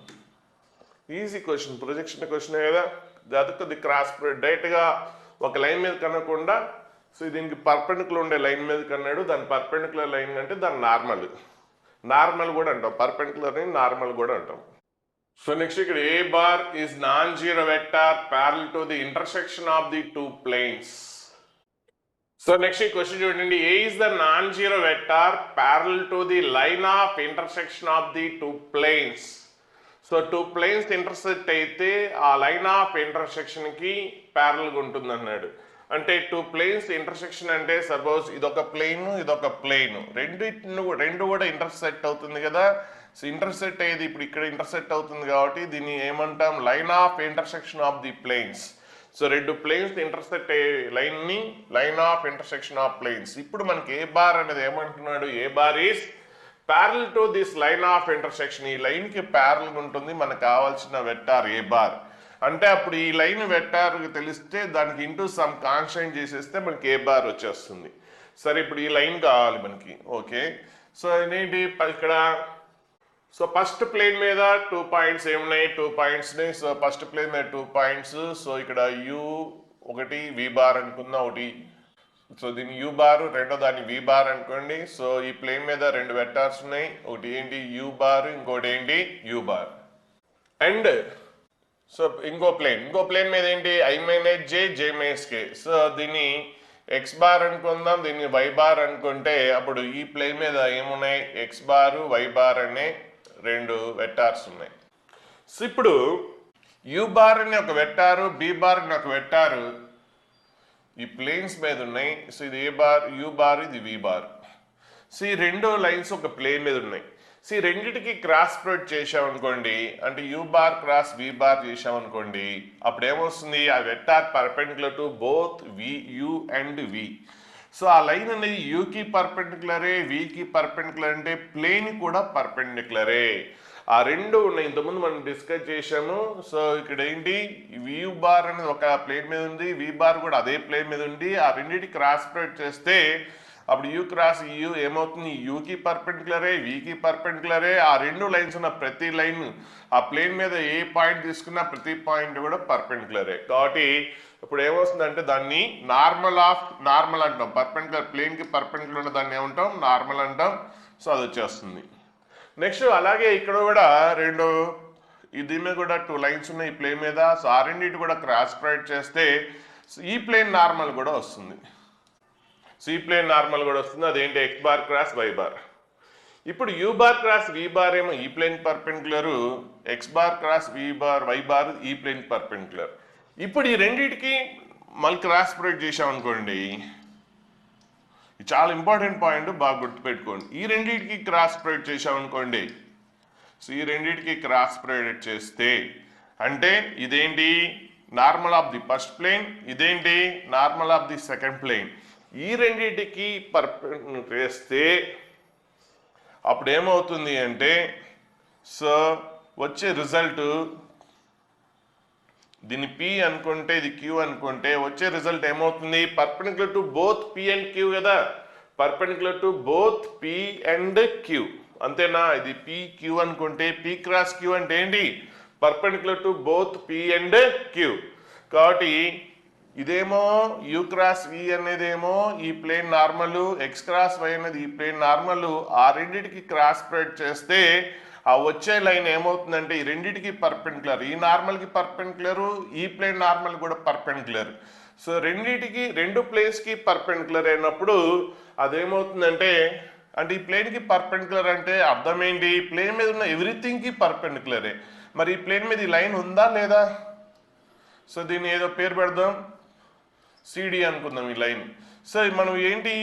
A: Easy question, projection question కదా. అది క్రాస్ డైరెక్ట్గా ఒక లైన్ మీద కనకుండా, సో దీనికి పర్పెండిక్యులర్ ఉండే లైన్ మీద కన్నాడు. దాని పర్పెండిక్యులర్ లైన్ అంటే దాని నార్మల్ కూడా అంటాం, పర్పెండిక్యులర్ ని నార్మల్ కూడా అంటాం. సో నెక్స్ట్ ఇక్కడ A bar is non zero vector parallel to the intersection of the two planes. So next ఈ క్వశ్చన్ చూడండి, A is the non zero vector parallel to the line of intersection of the two planes. So two planes intersect అయితే ఆ line of intersection కి ప్యారలల్గా ఉంటుంది అన్నాడు. అంటే two planes intersection అంటే సపోజ్ ఇదొక ప్లేన్ ఇదొక ప్లేన్, రెండు కూడా ఇంటర్సెక్ట్ అవుతుంది కదా. సో ఇంటర్సెక్ట్ అయ్యేది ఇప్పుడు ఇక్కడ ఇంటర్సెక్ట్ అవుతుంది కాబట్టి దీన్ని ఏమంటాం, line of intersection of the planes. So రెండు ప్లేన్స్ ఇంటర్సెక్ట్ అయ్యే లైన్ ని line of intersection of planes. ఇప్పుడు మనకి ఏ బార్ అనేది ఏమంటున్నాడు, A bar is parallel to this line of intersection. ఈ లైన్ కి ప్యారలల్ ఉంటుంది మనకు కావాల్సిన వెక్టార్ ఏ బార్. అంటే అప్పుడు ఈ లైన్ వెక్టార్ తెలిస్తే దానికి ఇంటూ సమ్ కాన్స్టెంట్ చేసేస్తే మనకి ఏ బార్ వచ్చేస్తుంది. సరే ఇప్పుడు ఈ లైన్ కావాలి మనకి, ఓకే. సో ఏంటి ఇక్కడ, సో ఫస్ట్ ప్లేన్ మీద 2 పాయింట్స్ ఏమున్నాయి, 2 పాయింట్స్. సో ఫస్ట్ ప్లేన్ మీద 2 పాయింట్స్. సో ఇక్కడ యూ ఒకటి వి బార్ అనుకుందాం ఒకటి. సో దీని యూ బార్, రెండో దాన్ని వి బార్ అనుకోండి. సో ఈ ప్లేన్ మీద రెండు వెక్టార్స్ ఉన్నాయి, ఒకటి ఏంటి యూ బార్, ఇంకోటి ఏంటి యూ బార్. అండ్ సో ఇంకో ప్లేన్ మీద ఏంటి I minus J minus K. So దీన్ని ఎక్స్ బార్ అనుకుందాం, దీన్ని వై బార్ అనుకుంటే అప్పుడు ఈ ప్లేన్ మీద ఏమున్నాయి, ఎక్స్ బార్ వై బార్ అనే రెండు వెక్టార్స్ ఉన్నాయి. సో ఇప్పుడు యూ బార్ అని ఒక వెక్టారు, బి బార్ అని ఒక వెక్టారు ఈ ప్లేన్స్ మీద ఉన్నాయి. సో ఇది ఏ బార్, యూ బార్, ఇది వి బార్. సో ఈ రెండు లైన్స్ ఒక ప్లేన్ మీద ఉన్నాయి. సో ఈ రెండింటికి క్రాస్ ప్రొడక్ట్ చేసామనుకోండి, అంటే U bar cross V bar చేసామనుకోండి, అప్పుడు ఏమొస్తుంది, ఆ vector perpendicular to both V U and V. So ఆ లైన్ అనేది యూకి పర్పెండిక్యులరే, వికి పర్పెండిక్యులర్ అంటే ప్లేన్ కూడా పర్పెండిక్యులరే. ఆ రెండు ఉన్నాయి, ఇంతకుముందు మనం డిస్కస్ చేసాము. సో ఇక్కడ ఏంటి, యూ బార్ అనేది ఒక ప్లేన్ మీద ఉంది, వి బార్ కూడా అదే ప్లేన్ మీద ఉంది. ఆ రెండింటి క్రాస్ ప్రొడక్ట్ చేస్తే అప్పుడు యూ క్రాస్ యూ ఏమవుతుంది, యూకి పర్పెండిక్యులరే వికి పర్పెండిక్యులరే. ఆ రెండు లైన్స్ ఉన్న ప్రతి లైన్ ఆ ప్లేన్ మీద ఏ పాయింట్ తీసుకున్నా ప్రతి పాయింట్ కూడా పర్పెండిక్యులరే. కాబట్టి ఇప్పుడు ఏమవుతుందంటే దాన్ని నార్మల్ అంటాం, పర్పెండిక్యులర్ ప్లేన్ కి పర్పెండిక్యులర్ ఉన్న దాన్ని ఏమంటాం, నార్మల్ అంటాం. సో అది వచ్చేస్తుంది. నెక్స్ట్ అలాగే ఇక్కడ కూడా దీని మీద కూడా 2 లైన్స్ ఉన్నాయి ఈ ప్లేన్ మీద. సో ఆ రెండింటి కూడా క్రాస్ ప్రొడక్ట్ చేస్తే ఈ ప్లేన్ నార్మల్ కూడా వస్తుంది. సో ఈ ప్లేన్ నార్మల్ కూడా వస్తుంది, అదేంటి X bar cross Y bar. ఇప్పుడు U bar cross V bar ఏమో ఈ plane perpendicular, X bar cross V bar Y bar ఈ ప్లేన్ పర్పెండిక్యులర్. ఇప్పుడు ఈ రెండింటికి మళ్ళీ క్రాస్ ప్రొడక్ట్ చేసామనుకోండి, ఇది చాలా ఇంపార్టెంట్ పాయింట్, బాగా గుర్తుపెట్టుకోండి. ఈ రెండింటికి క్రాస్ ప్రొడక్ట్ చేసామనుకోండి, సో ఈ రెండింటికి క్రాస్ ప్రొడక్ట్ చేస్తే అంటే ఇదేంటి normal of the first plane, ఇదేంటి normal of the second plane. ఈ రెండింటికి పర్పెండిక్యులర్ చేస్తే అప్పుడు ఏమవుతుంది అంటే, సో వచ్చే రిజల్ట్ దీన్ని పి అనుకుంటే ఇది క్యూ అనుకుంటే వచ్చే రిజల్ట్ ఏమవుతుంది, perpendicular to both P and Q కదా, perpendicular to both P and Q, అంతేనా. ఇది పి క్యూ అనుకుంటే పి క్రాస్ క్యూ అంటే ఏంటి, perpendicular to both P and Q. కాబట్టి ఇదేమో యూ క్రాస్ వి అనేదేమో ఈ plane normal, X cross Y అనేది ఈ ప్లేన్ నార్మల్. ఆ రెండింటికి క్రాస్ ప్రొడక్ట్ చేస్తే ఆ వచ్చే లైన్ ఏమవుతుందంటే ఈ రెండింటికి పర్పెండిక్యులర్, ఈ నార్మల్కి పర్పెండిక్యులర్, ఈ ప్లేన్ నార్మల్ కూడా పర్పెండిక్యులర్. సో రెండింటికి రెండు ప్లేన్స్కి పర్పెండిక్యులర్ అయినప్పుడు అదేమవుతుందంటే అంటే ఈ ప్లేన్కి పర్పెండిక్యులర్ అంటే అర్థం ఏంటి, ప్లేన్ మీద ఉన్న ఎవ్రీథింగ్కి పర్పెండిక్యులరే. మరి ఈ ప్లేన్ మీద ఈ లైన్ ఉందా లేదా? సో దీన్ని ఏదో పేరు పెడదాం, సిడి అనుకుందాం ఈ లైన్. సో మనం ఏంటి,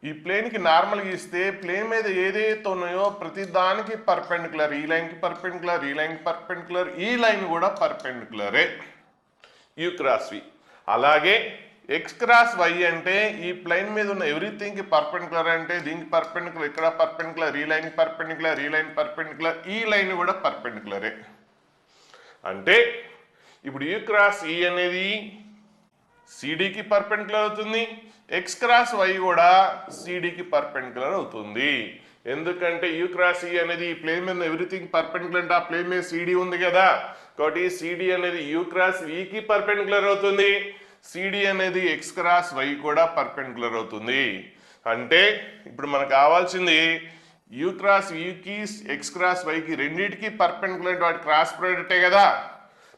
A: ఈ ప్లేన్కి నార్మల్ గీస్తే ప్లేన్ మీద ఏదైతే ఉన్నాయో ప్రతి దానికి పర్పెండిక్యులర్, ఈ లైన్కి పర్పెండిక్యులర్, ఈ లైన్కి పర్పెండిక్యులర్, ఈ లైన్ కూడా పర్పెండిక్యులరే యూ క్రాస్ వి. అలాగే ఎక్స్ క్రాస్ వై అంటే ఈ ప్లేన్ మీద ఉన్న ఎవ్రీథింగ్కి పర్పెండిక్యులర్ అంటే దీనికి పర్పెండిక్యులర్, ఇక్కడ పర్పెండిక్యులర్, ఈ లైన్ పర్పెండిక్యులర్, ఈ లైన్ పర్పెండిక్యులర్, ఈ లైన్ కూడా పర్పెండిక్యులరే. అంటే ఇప్పుడు యూ క్రాస్ ఈ అనేది సిడికి పర్పెండిక్యులర్ అవుతుంది, ఎక్స్ క్రాస్ వై కూడా సిడికి పర్పెండిక్యులర్ అవుతుంది. ఎందుకంటే యూ క్రాస్ ఈ అనేది ఈ ప్లేన్ మీద ఎవ్రీథింగ్ పర్పెండిక్యులర్ అంటే ఆ ప్లేన్ మీద సిడి ఉంది కదా, కాబట్టి సిడి అనేది యూ క్రాస్ వికి పర్పెండిక్యులర్ అవుతుంది, సిడి అనేది ఎక్స్ క్రాస్ వై కూడా పర్పెండిక్యులర్ అవుతుంది. అంటే ఇప్పుడు మనకు కావాల్సింది యూ క్రాస్ వికి ఎక్స్ క్రాస్ వైకి రెండింటికి పర్పెండిక్యులర్ వాటి క్రాస్ ప్రోడక్టే కదా.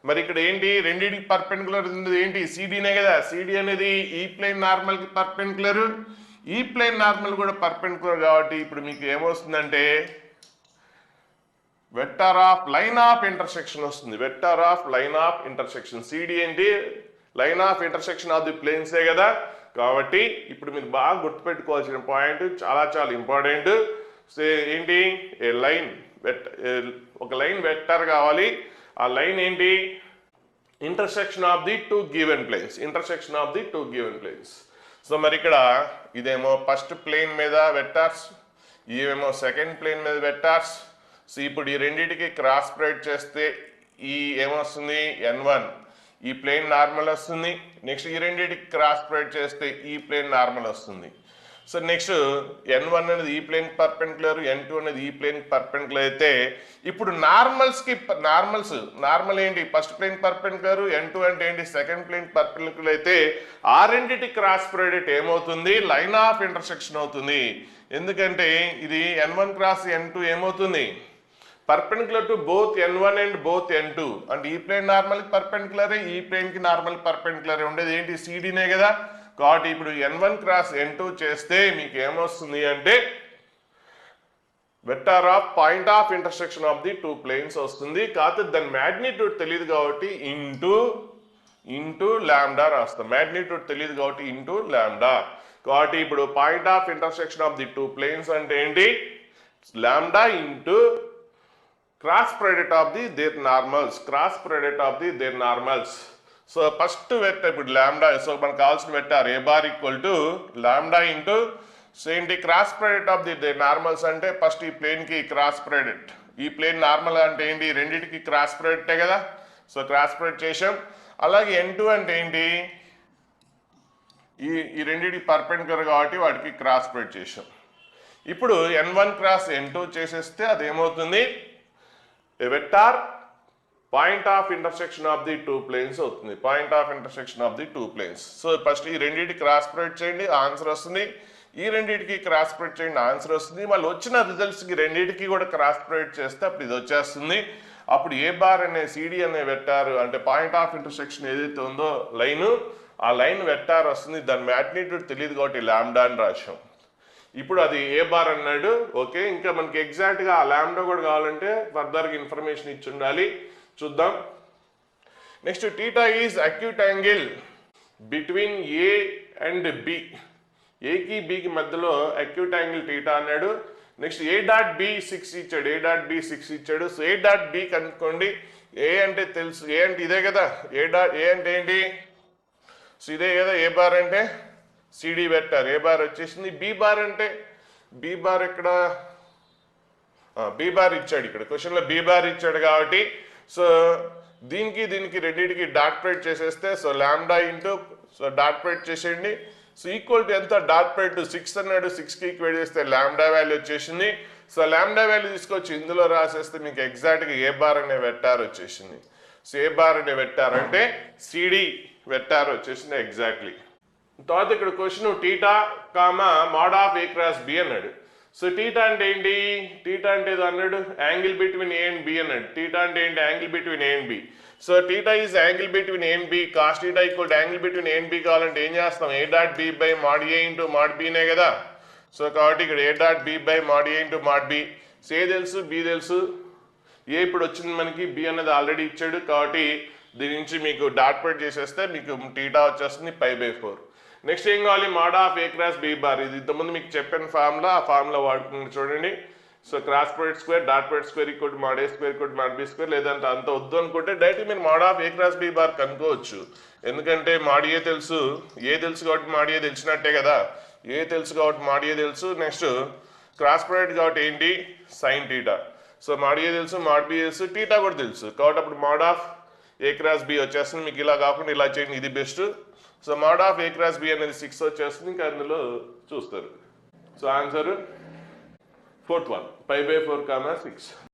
A: మరి ఇక్కడ ఏంటి, రెండింటికి పర్పెండిక్యులర్ ఉంది ఏంటి, సిడినే కదా. సిడి అనేది ఈ ప్లేన్ నార్మల్కి పర్పెండిక్యులర్, ఈ ప్లేన్ నార్మల్ కూడా పర్పెండిక్యులర్. కాబట్టి ఇప్పుడు మీకు ఏమొస్తుందంటే vector of line of intersection వస్తుంది. Vector of line of intersection, CD ఏంటి, line of intersection of the ప్లేన్సే కదా. కాబట్టి ఇప్పుడు మీరు బాగా గుర్తుపెట్టుకోవాల్సిన పాయింట్ చాలా చాలా ఇంపార్టెంట్. ఏంటి, ఏ లైన్ ఒక లైన్ వెక్టర్ కావాలి, ఆ లైన్ ఏంటి, intersection of the two given planes, intersection of the two given planes. So మరి ఇక్కడ ఇదేమో ఫస్ట్ ప్లేన్ మీద వెక్టర్స్, ఇవేమో సెకండ్ ప్లేన్ మీద వెక్టర్స్. సో ఇప్పుడు ఈ రెండింటికి క్రాస్ ప్రొడక్ట్ చేస్తే ఈ ఏమొస్తుంది, n1 ఈ ప్లేన్ నార్మల్ వస్తుంది. నెక్స్ట్ ఈ రెండింటికి క్రాస్ ప్రొడక్ట్ చేస్తే ఈ ప్లేన్ నార్మల్ వస్తుంది. సో నెక్స్ట్ n1 అనేది ఈ ప్లేన్ పర్పెండిక్యులర్, n2 అనేది ఈ ప్లేన్ పర్పెండిక్యులర్ అయితే ఇప్పుడు నార్మల్ ఏంటి, ఫస్ట్ ప్లేన్ పర్పెండిక్యులర్, n2 అంటే ఏంటి సెకండ్ ప్లేన్ పర్పెండిక్యులర్ అయితే ఆ రెండింటి క్రాస్ ప్రొడక్ట్ ఏమవుతుంది, లైన్ ఆఫ్ ఇంటర్సెక్షన్ అవుతుంది. ఎందుకంటే ఇది n1 క్రాస్ n2 ఏమవుతుంది, perpendicular to both n1 and both n2. అంటే ఈ ప్లేన్ నార్మల్ పర్పెండిక్యులరే, ఈ ప్లేన్ కి నార్మల్ పర్పెండిక్యులర్ ఉండేది ఏంటి, సిడినే కదా. కాబట్టి ఇప్పుడు n1 క్రాస్ n2 చేస్తే మీకు ఏమొస్తుంది అంటే vector of point of intersection of the two planes వస్తుంది. కాకపోతే దాని మ్యాగ్నిట్యూడ్ తెలియదు కాబట్టి ఇంటూ లాంబ్డా రాస్తాం. మ్యాగ్నిట్యూడ్ తెలియదు కాబట్టి ఇంటూ లాంబ్డా. కాబట్టి ఇప్పుడు point of intersection of the two planes అంటే ఏంటి, lambda into cross product of the their normals, cross product of the their normals. So first vector ఇప్పుడు లాంబ్డా, సో మనకు కావాల్సిన vector a bar equal to lambda into so ఏంటి cross product of the their normals అంటే first ఈ ప్లేన్కి cross product, ఈ plane normal అంటే ఏంటి, రెండింటికి క్రాస్ ప్రోడక్టే కదా. సో క్రాస్ ప్రోడక్ట్ చేసాం. అలాగే n2 అంటే ఏంటి, ఈ రెండింటికి పర్పెండిక్యులర్ కాబట్టి వాటికి క్రాస్ ప్రోడక్ట్ చేసాం. ఇప్పుడు n1 క్రాస్ n2 చేసేస్తే అదేమవుతుంది, a vector point of intersection of the two planes అవుతుంది, point of intersection of the two planes. So first ఈ రెండింటికి క్రాస్ ప్రొడక్ట్ చేయండి, ఆన్సర్ వస్తుంది. ఈ రెండింటికి క్రాస్ ప్రొడక్ట్ చేయండి, ఆన్సర్ వస్తుంది. మళ్ళీ వచ్చిన రిజల్ట్స్కి రెండింటికి కూడా క్రాస్ ప్రొడక్ట్ చేస్తే అప్పుడు ఇది వచ్చేస్తుంది. అప్పుడు ఏ బార్ అనే సిడి అనే వెక్టార్ అంటే పాయింట్ ఆఫ్ ఇంటర్సెక్షన్ ఏదైతే ఉందో లైను, ఆ లైన్ వెక్టార్ వస్తుంది. దాని మ్యాగ్నిట్యూడ్ తెలియదు కాబట్టి లాంబ్డా అని రాసాం. ఇప్పుడు అది ఏ బార్ అన్నాడు, ఓకే. ఇంకా మనకి ఎగ్జాక్ట్గా ఆ లాంబ్డా కూడా కావాలంటే ఫర్దర్గా ఇన్ఫర్మేషన్ ఇచ్చి ఉండాలి, చూద్దాం. Next theta is acute angle between A and B, ఏకి బికి మధ్యలో అక్యూట్ యాంగిల్ టీటా అన్నాడు. నెక్స్ట్ ఏ డాట్ బి 6 ఇచ్చాడు, ఏ డాట్ బి 6 ఇచ్చాడు. సో ఏ డాట్ బి కనుక్కోండి. ఏ అంటే తెలుసు, ఏ అంటే ఇదే కదా, ఏ అంటే ఏంటి, సో ఇదే కదా ఏ బార్ అంటే సిడి వెక్టర్, ఏ బార్ వచ్చేసింది. బి బార్ అంటే బి బార్ ఇక్కడ బి బార్ ఇచ్చాడు, ఇక్కడ క్వశ్చన్లో బి బార్ ఇచ్చాడు కాబట్టి సో దీనికి రెండింటికి డాట్ ప్రొడక్ట్ చేసేస్తే so lambda into so dot product చేసేయండి. సో ఈక్వల్ టు ఎంత, డాట్ ప్రొడక్ట్ 6 అన్నాడు, 6కి ఈక్వేట్ చేస్తే లాంబ్డా వాల్యూ వచ్చేసింది. సో లాంబ్డా వాల్యూ తీసుకొచ్చి ఇందులో రాసేస్తే మీకు ఎగ్జాక్ట్గా ఏ బార్ అనే వెక్టార్ వచ్చేసింది. సో ఏ బార్ అనే వెక్టార్ అంటే సిడి వెక్టార్ వచ్చేసింది ఎగ్జాక్ట్లీ. తర్వాత ఇక్కడ question theta comma mod of A cross B అన్నాడు. సో టీటా అంటే ఏంటి? టీటా అంటే ఏదో అన్నాడు, angle between A and b అన్నాడు. టీటా అంటే ఏంటి? Angle between A and b. So theta is angle between A and b. Cos theta equal angle between A and b కావాలంటే ఏం చేస్తాం? A dot b by mod a into mod బినే కదా. So కాబట్టి ఇక్కడ a dot b by mod a into mod b. A తెలుసు, b తెలుసు. ఏ ఇప్పుడు వచ్చింది మనకి, బి అన్నది ఆల్రెడీ ఇచ్చాడు కాబట్టి దీని నుంచి మీకు డాట్ ప్రొడక్ట్ చేసేస్తే మీకు టీటా వచ్చేస్తుంది π/4. నెక్స్ట్ ఏం కావాలి? Mod of A cross B bar. ఇది ఇంతకుముందు మీకు చెప్పిన ఫార్ములా, ఆ ఫార్ములా వాడుకుని చూడండి. So cross product square dot product square equal mod a square equal mod b square. లేదంటే అంత వద్దు అనుకుంటే డైరెక్ట్ మీరు mod of A cross B bar కనుక్కోవచ్చు. ఎందుకంటే మాడ్ ఏ తెలుసు, ఏ తెలుసు కాబట్టి మాడ్ ఏ తెలిసినట్టే కదా. ఏ తెలుసు కాబట్టి మాడ్ ఏ తెలుసు. నెక్స్ట్ క్రాస్ ప్రొడక్ట్ కాబట్టి ఏంటి? Sine theta. So mod A తెలుసు, మాడ్ బి తెలుసు, టీటా కూడా తెలుసు కాబట్టి అప్పుడు mod of A cross B వచ్చేస్తుంది. మీకు ఇలా కాకుండా ఇలా చేయండి, ఇది best. So mod of A cross B అనేది 6 వచ్చేస్తుంది. ఇంకా అందులో చూస్తారు. సో ఆన్సర్ 4th one, π/4, 6.